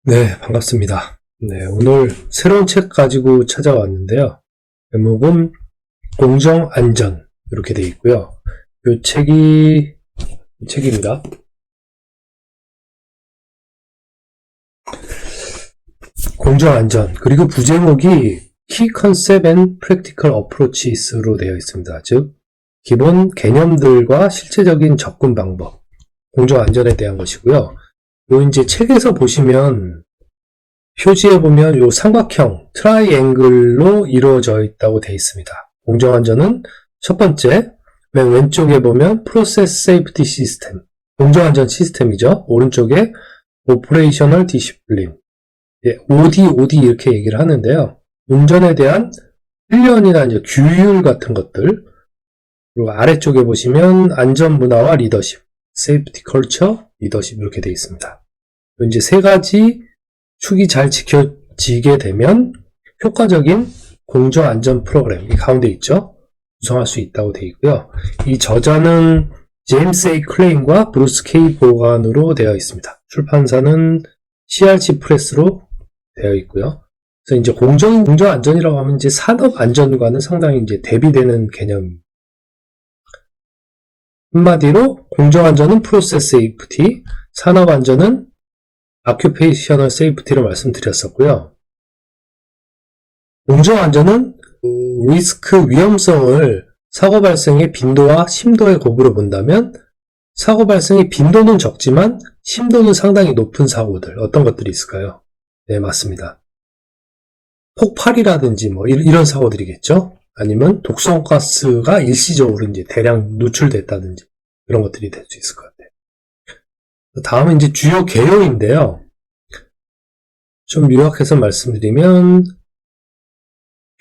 네, 반갑습니다. 네, 오늘 새로운 책 가지고 찾아왔는데요. 제목은 공정안전 이렇게 되어 있고요. 이 책입니다. 공정안전, 그리고 부제목이 Key Concept and Practical Approaches로 되어 있습니다. 즉, 기본 개념들과 실제적인 접근 방법, 공정안전에 대한 것이고요. 이제 책에서 보시면 표지에 보면 요 삼각형 트라이앵글로 이루어져 있다고 되어 있습니다. 공정안전은 첫 번째, 맨 왼쪽에 보면 프로세스 세이프티 시스템, 공정안전 시스템이죠. 오른쪽에 오퍼레이셔널 디시플린, OD 이렇게 얘기를 하는데요. 운전에 대한 훈련이나 이제 규율 같은 것들, 그리고 아래쪽에 보시면 안전 문화와 리더십, 세이프티 컬처, 리더십 이렇게 되어 있습니다. 이제 세 가지 축이 잘 지켜지게 되면 효과적인 공정안전 프로그램, 이 가운데 있죠? 구성할 수 있다고 되어 있고요. 이 저자는 제임스 A. 클레인과 브루스 K. 보간으로 되어 있습니다. 출판사는 CRC 프레스로 되어 있고요. 그래서 이제 공정안전이라고 하면 이제 산업안전과는 상당히 이제 대비되는 개념입니다. 한마디로 공정안전은 프로세스 세이프티, 산업안전은 아큐페이셔널 세이프티로 말씀드렸었고요. 공정안전은 리스크 위험성을 사고 발생의 빈도와 심도의 곱으로 본다면 사고 발생의 빈도는 적지만 심도는 상당히 높은 사고들, 어떤 것들이 있을까요? 네, 맞습니다. 폭발이라든지 뭐 이런 사고들이겠죠? 아니면 독성가스가 일시적으로 이제 대량 누출됐다든지 이런 것들이 될 수 있을 것 같아요. 다음은 이제 주요 개요인데요. 좀 요약해서 말씀드리면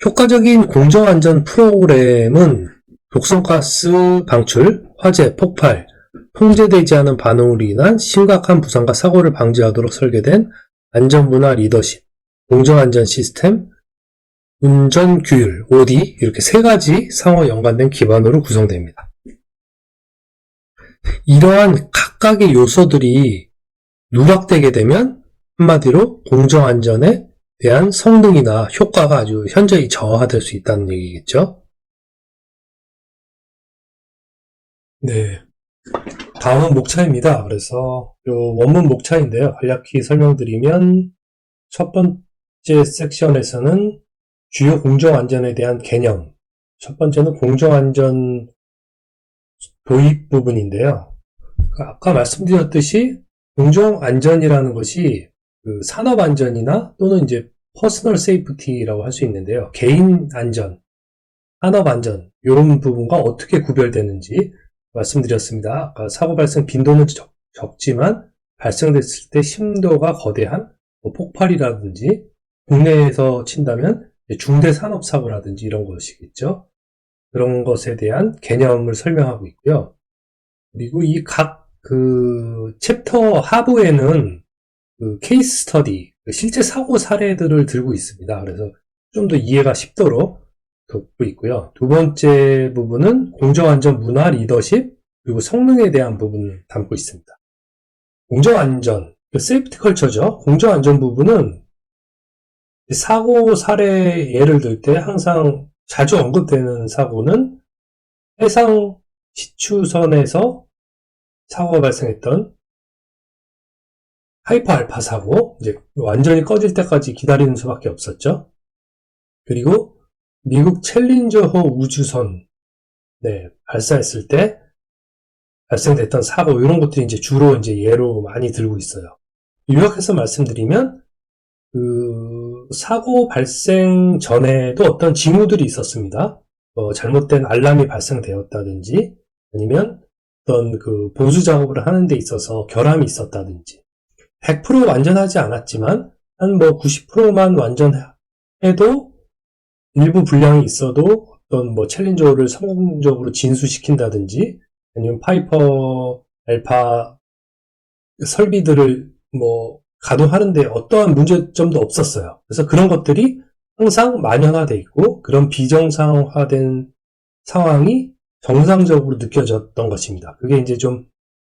효과적인 공정안전 프로그램은 독성가스 방출, 화재, 폭발, 통제되지 않은 반응으로 인한 심각한 부상과 사고를 방지하도록 설계된 안전문화 리더십, 공정안전 시스템, 운전규율, OD 이렇게 세 가지 상호 연관된 기반으로 구성됩니다. 이러한 각각의 요소들이 누락되게 되면 한마디로 공정안전에 대한 성능이나 효과가 아주 현저히 저하될 수 있다는 얘기겠죠. 네. 다음은 목차입니다. 그래서 요 원문 목차인데요. 간략히 설명드리면 첫 번째 섹션에서는 주요 공정안전에 대한 개념, 첫 번째는 공정안전 도입 부분인데요. 아까 말씀드렸듯이 공정안전이라는 것이 그 산업안전이나 또는 이제 퍼스널 세이프티라고 할 수 있는데요. 개인 안전, 산업안전 이런 부분과 어떻게 구별되는지 말씀드렸습니다. 아까 사고 발생 빈도는 적지만 발생됐을 때 심도가 거대한 폭발이라든지 국내에서 친다면 중대 산업사고라든지 이런 것이겠죠. 그런 것에 대한 개념을 설명하고 있고요. 그리고 이 각 챕터 하부에는 케이스 스터디, 실제 사고 사례들을 들고 있습니다. 그래서 좀 더 이해가 쉽도록 듣고 있고요. 두 번째 부분은 공정안전 문화 리더십, 그리고 성능에 대한 부분을 담고 있습니다. 공정안전, 세이프티 컬처죠. 공정안전 부분은 사고 사례 예를 들 때 항상 자주 언급되는 사고는 해상 시추선에서 사고가 발생했던 하이퍼 알파 사고, 이제 완전히 꺼질 때까지 기다리는 수밖에 없었죠. 그리고 미국 챌린저호 우주선 발사했을 때 발생됐던 사고 이런 것들이 이제 주로 이제 예로 많이 들고 있어요. 요약해서 말씀드리면 사고 발생 전에도 어떤 징후들이 있었습니다. 잘못된 알람이 발생되었다든지 아니면 어떤 보수 작업을 하는 데 있어서 결함이 있었다든지 100% 완전하지 않았지만 한 90%만 완전해도 일부 불량이 있어도 어떤 챌린저를 성공적으로 진수시킨다든지 아니면 파이퍼 알파 설비들을 가동하는데 어떠한 문제점도 없었어요. 그래서 그런 것들이 항상 만연화돼 있고 그런 비정상화된 상황이 정상적으로 느껴졌던 것입니다. 그게 이제 좀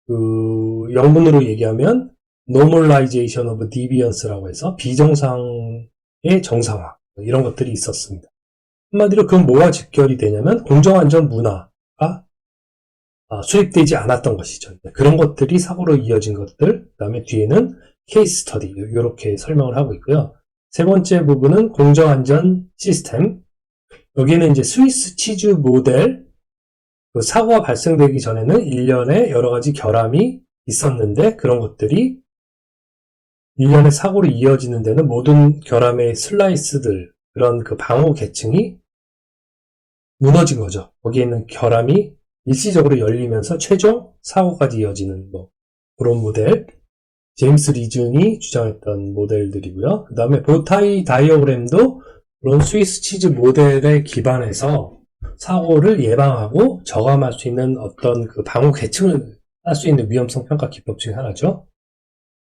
영문으로 얘기하면 normalization of deviance라고 해서 비정상의 정상화 이런 것들이 있었습니다. 한마디로 그건 뭐와 직결이 되냐면 공정안전 문화가 수립되지 않았던 것이죠. 그런 것들이 사고로 이어진 것들, 그 다음에 뒤에는 케이스 스터디 이렇게 설명을 하고 있고요. 세 번째 부분은 공정안전 시스템. 여기는 이제 스위스 치즈 모델, 그 사고가 발생되기 전에는 일련의 여러 가지 결함이 있었는데 그런 것들이 일련의 사고로 이어지는 데는 모든 결함의 슬라이스들, 그런 그 방호 계층이 무너진 거죠. 거기에 있는 결함이 일시적으로 열리면서 최종 사고까지 이어지는 그런 모델. 제임스 리준이 주장했던 모델들이고요. 그 다음에 보타이 다이어그램도 그런 스위스 치즈 모델에 기반해서 사고를 예방하고 저감할 수 있는 어떤 그 방호 계층을 할 수 있는 위험성 평가 기법 중에 하나죠.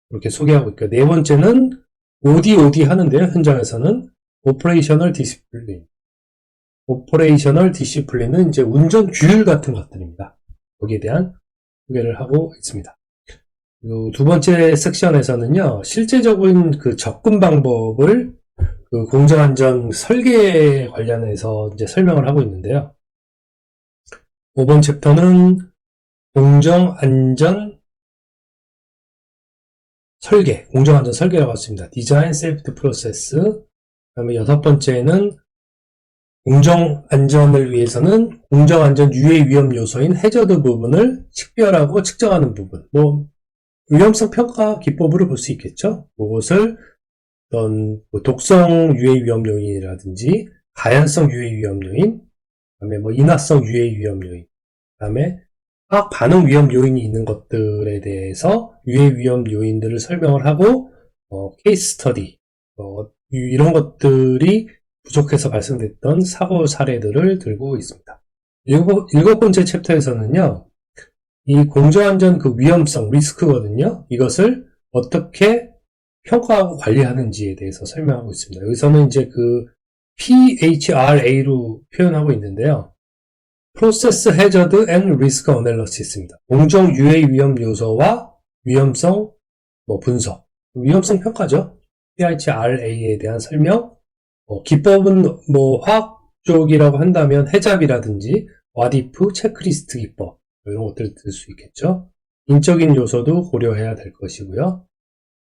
이렇게 소개하고 있고요. 네 번째는 OD 하는데요. 현장에서는 오퍼레이셔널 디시플린. 오퍼레이셔널 디시플린은 이제 운전 규율 같은 것들입니다. 거기에 대한 소개를 하고 있습니다. 두 번째 섹션에서는요, 실제적인 그 접근 방법을 그 공정안전 설계에 관련해서 이제 설명을 하고 있는데요. 5번 챕터는 공정안전 설계, 공정안전 설계라고 했습니다. 디자인 세이프티 프로세스. 그 다음에 6번째는 공정안전을 위해서는 공정안전 유해 위험 요소인 해저드 부분을 식별하고 측정하는 부분. 위험성 평가 기법으로 볼 수 있겠죠. 그것을 어떤 독성 유해 위험 요인이라든지 가연성 유해 위험 요인, 그다음에 인화성 유해 위험 요인, 그다음에 화학 반응 위험 요인이 있는 것들에 대해서 유해 위험 요인들을 설명을 하고 케이스 스터디 이런 것들이 부족해서 발생됐던 사고 사례들을 들고 있습니다. 일곱 번째 챕터에서는요, 이 공정안전 그 위험성, 리스크거든요. 이것을 어떻게 평가하고 관리하는지에 대해서 설명하고 있습니다. 여기서는 이제 그 PHRA로 표현하고 있는데요. Process Hazard and Risk Analysis입니다. 공정 유해 위험 요소와 위험성 분석, 위험성 평가죠. PHRA에 대한 설명, 기법은 화학 쪽이라고 한다면 해잡이라든지 와디프, 체크리스트 기법 이런 것들을 들 수 있겠죠. 인적인 요소도 고려해야 될 것이고요.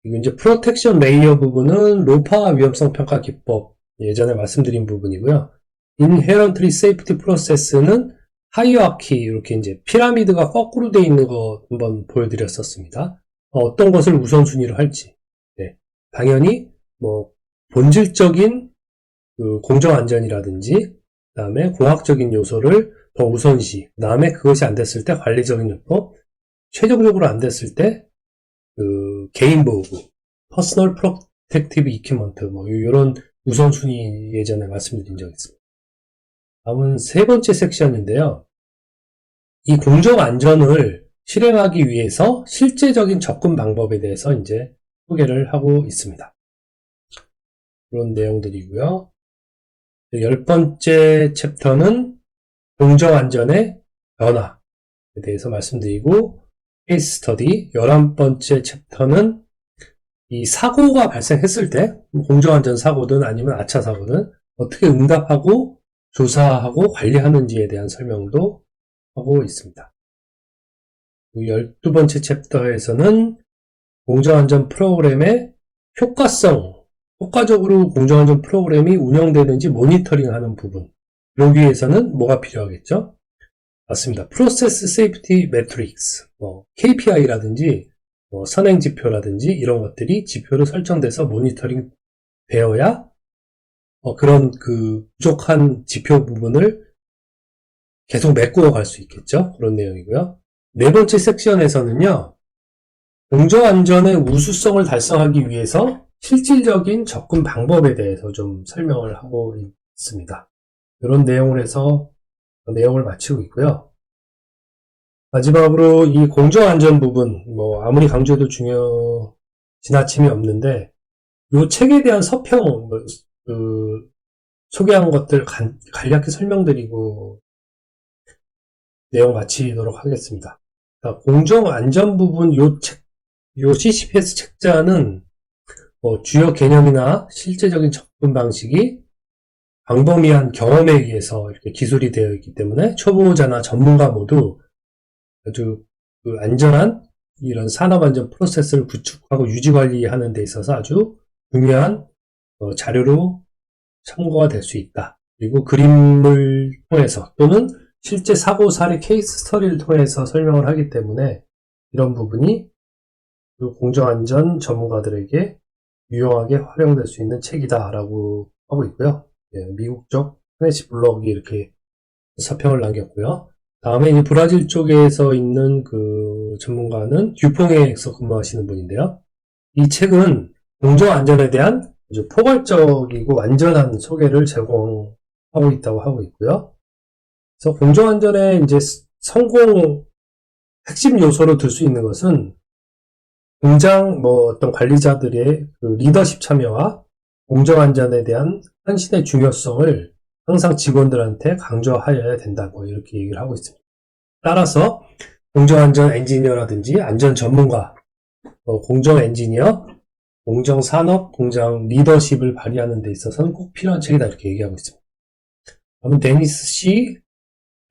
그리고 이제 프로텍션 레이어 부분은 로파 위험성 평가 기법 예전에 말씀드린 부분이고요. Inherently Safety Process는 하이어키 이렇게 이제 피라미드가 거꾸로 되어 있는 거 한번 보여드렸었습니다. 어떤 것을 우선순위로 할지. 네. 당연히 본질적인 그 공정안전이라든지 그 다음에 공학적인 요소를 더 우선시, 그 다음에 그것이 안 됐을 때 관리적인 요법, 최종적으로 안 됐을 때 그 개인 보호, 퍼스널 프로텍티브 이퀴먼트 이런 우선순위 예전에 말씀드린 적이 있습니다. 다음은 세 번째 섹션인데요. 이 공정안전을 실행하기 위해서 실제적인 접근 방법에 대해서 이제 소개를 하고 있습니다. 그런 내용들이고요. 10번째 챕터는 공정안전의 변화에 대해서 말씀드리고, 케이스 스터디 11번째 챕터는 이 사고가 발생했을 때 공정안전 사고든 아니면 아차 사고든 어떻게 응답하고 조사하고 관리하는지에 대한 설명도 하고 있습니다. 12번째 챕터에서는 공정안전 프로그램의 효과적으로 공정안전 프로그램이 운영되는지 모니터링하는 부분. 그러기 위해서는 뭐가 필요하겠죠? 맞습니다. Process Safety Metrics, KPI라든지 선행지표라든지 이런 것들이 지표로 설정돼서 모니터링 되어야 그런 그 부족한 지표 부분을 계속 메꾸어 갈 수 있겠죠. 그런 내용이고요. 네 번째 섹션에서는요, 공정안전의 우수성을 달성하기 위해서 실질적인 접근 방법에 대해서 좀 설명을 하고 있습니다. 이런 내용을 해서 내용을 마치고 있고요. 마지막으로 이 공정안전 부분, 아무리 강조해도 지나침이 없는데, 이 책에 대한 서평, 소개한 것들 간략히 설명드리고 내용 마치도록 하겠습니다. 공정안전 부분 이 책 이 CCPS 책자는 주요 개념이나 실제적인 접근 방식이 광범위한 경험에 의해서 이렇게 기술이 되어 있기 때문에 초보자나 전문가 모두 아주 안전한 이런 산업안전 프로세스를 구축하고 유지관리하는 데 있어서 아주 중요한 자료로 참고가 될 수 있다. 그리고 그림을 통해서 또는 실제 사고 사례 케이스 스터디를 통해서 설명을 하기 때문에 이런 부분이 공정안전 전문가들에게 유용하게 활용될 수 있는 책이다라고 하고 있고요. 미국적 프레시 블럭이 이렇게 서평을 남겼고요. 다음에 이제 브라질 쪽에서 있는 그 전문가는 듀퐁에서 근무하시는 분인데요. 이 책은 공정안전에 대한 아주 포괄적이고 완전한 소개를 제공하고 있다고 하고 있고요. 그래서 공정안전의 이제 성공 핵심 요소로 들 수 있는 것은 공장 어떤 관리자들의 그 리더십 참여와 공정안전에 대한 헌신의 중요성을 항상 직원들한테 강조하여야 된다. 이렇게 얘기를 하고 있습니다. 따라서 공정안전 엔지니어라든지 안전 전문가, 공정 엔지니어, 공정 산업, 공정 리더십을 발휘하는 데 있어서는 꼭 필요한 책이다. 이렇게 얘기하고 있습니다. 다음은 데니스 C.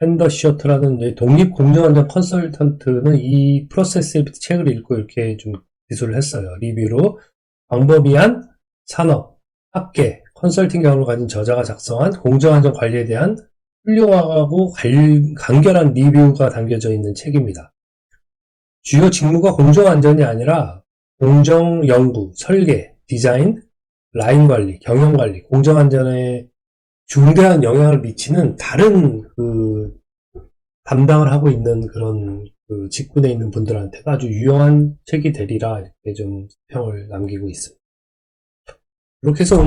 핸더셔트라는 독립 공정안전 컨설턴트는 이 프로세스 책을 읽고 이렇게 좀 기술을 했어요. 리뷰로 광범위한 산업, 학계, 컨설팅 경험을 가진 저자가 작성한 공정안전 관리에 대한 훌륭하고 간결한 리뷰가 담겨져 있는 책입니다. 주요 직무가 공정안전이 아니라 공정연구, 설계, 디자인, 라인 관리, 경영 관리, 공정안전에 중대한 영향을 미치는 다른 담당을 하고 있는 그런 직군에 있는 분들한테가 아주 유용한 책이 되리라 이렇게 좀 평을 남기고 있습니다. 이렇게 해서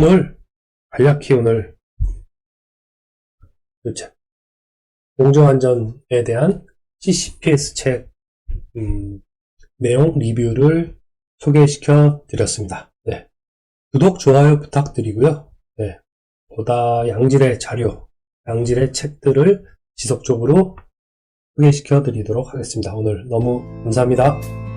간략히 오늘 공정안전에 대한 CCPS 책 내용 리뷰를 소개시켜 드렸습니다. 네. 구독, 좋아요 부탁드리고요. 네. 보다 양질의 자료, 양질의 책들을 지속적으로 소개시켜 드리도록 하겠습니다. 오늘 너무 감사합니다.